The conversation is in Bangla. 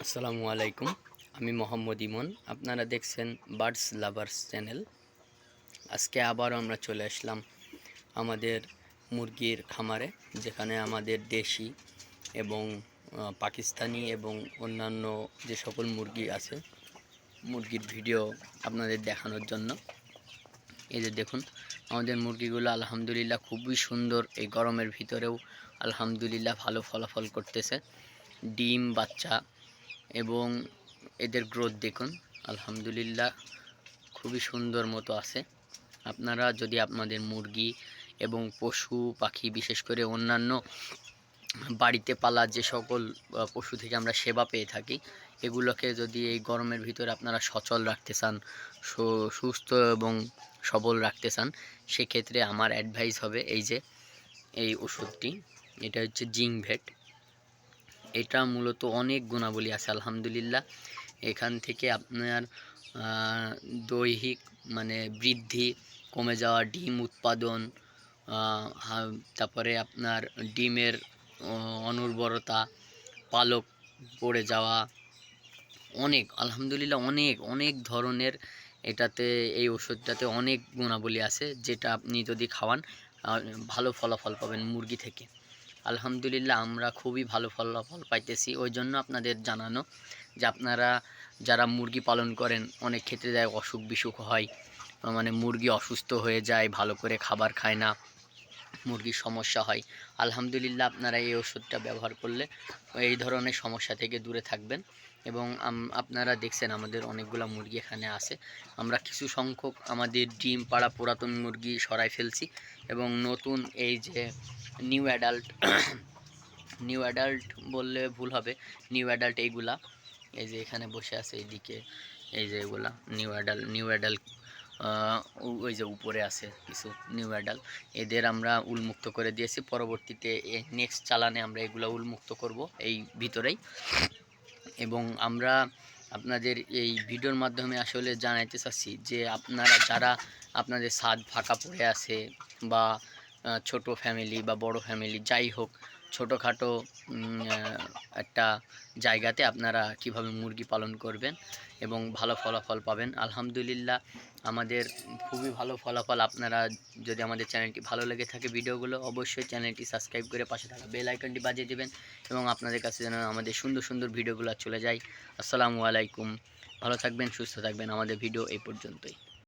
আসসালামু আলাইকুম। আমি মোহাম্মদ ইমন। আপনারা দেখছেন বার্ডস লাভার্স চ্যানেল। আজকে আবারও আমরা চলে আসলাম আমাদের মুরগির খামারে, যেখানে আমাদের দেশি এবং পাকিস্তানি এবং অন্যান্য যে সকল মুরগি আছে, মুরগির ভিডিও আপনাদের দেখানোর জন্য। এই যে দেখুন, আমাদের মুরগিগুলো আলহামদুলিল্লাহ খুবই সুন্দর। এই গরমের ভিতরেও আলহামদুলিল্লাহ ভালো ফলাফল করতেছে। ডিম, বাচ্চা এবং এদের গ্রোথ দেখুন, আলহামদুলিল্লাহ খুবই সুন্দর মতো আছে। আপনারা যদি আপনাদের মুরগি এবং পশু পাখি, বিশেষ করে অন্যান্য বাড়িতে পালা যে সকল পশু থেকে আমরা সেবা পেয়ে থাকি, এগুলোকে যদি এই গরমের ভিতরে আপনারা সচল রাখতে চান, সুস্থ এবং সবল রাখতে চান, সেক্ষেত্রে আমার অ্যাডভাইস হবে এই ওষুধটি। এটা হচ্ছে জিংভেট। এটা মূলত অনেক গুণাবলী আছে আলহামদুলিল্লাহ। এখান থেকে আপনার দৈহিক বৃদ্ধি, কমে যাওয়া ডিম উৎপাদন, তারপরে আপনার ডিমের অনুর্বরতা, পালক পড়ে যাওয়া, অনেক আলহামদুলিল্লাহ অনেক অনেক ধরনের এটাতে, এই ওষুধটাতে অনেক গুণাবলী আছে, যেটা আপনি যদি খাওয়ান ভালো ফলাফল পাবেন মুরগি থেকে। আলহামদুলিল্লাহ আমরা খুবই ভালো ফলাফল পাইতেছি। ওই জন্য আপনাদের জানানো যে আপনারা যারা মুরগি পালন করেন, অনেক ক্ষেত্রে যায় অসুখ বিসুখ হয়, মুরগি অসুস্থ হয়ে যায়, ভালো করে খাবার খায় না, মুরগির সমস্যা হয়। আলহামদুলিল্লাহ আপনারা এই ওষুধটা ব্যবহার করলে এই ধরনের সমস্যা থেকে দূরে থাকবেন। এবং আপনারা দেখছেন আমাদের অনেকগুলো মুরগি এখানে আছে। আমরা কিছু সংখ্যক আমাদের ডিম পাড়া পুরাতন মুরগি সরাই ফেলছি এবং নতুন এই যে নিউ অ্যাডাল্ট নিউ অ্যাডাল্ট বললে ভুল হবে, নিউ অ্যাডাল্ট এইগুলা এই যে এখানে বসে আছে এইদিকে, এই যে এগুলা নিউ অ্যাডাল্ট ওই যে উপরে আছে কিছু নিউ অ্যাডাল্ট, এদের আমরা উন্মুক্ত করে দিয়েছি। পরবর্তীতে নেক্সট চালানে আমরা এগুলো উন্মুক্ত করব এই ভিতরেই। এবং আমরা আপনাদের এই ভিডিওর মাধ্যমে আসলে জানাইতে চাচ্ছি যে আপনারা যারা আপনাদের ছাদ ফাঁকা পড়ে আছে, বা ছোট ফ্যামিলি বা বড় ফ্যামিলি যাই হোক, ছোটোখাটো একটা জায়গাতে আপনারা কিভাবে মুরগি পালন করবেন এবং ভালো ফলাফল পাবেন। আলহামদুলিল্লাহ আমাদের খুবই ভালো ফলাফল। আপনারা যদি আমাদের চ্যানেলটি ভালো লেগে থাকে ভিডিওগুলো, অবশ্যই চ্যানেলটি সাবস্ক্রাইব করে পাশে থাকা বেল আইকনটি বাজিয়ে দেবেন এবং আপনাদের কাছে যেন আমাদের সুন্দর সুন্দর ভিডিওগুলো চলে যায়। আসসালামু আলাইকুম। ভালো থাকবেন, সুস্থ থাকবেন। আমাদের ভিডিও এই পর্যন্তই।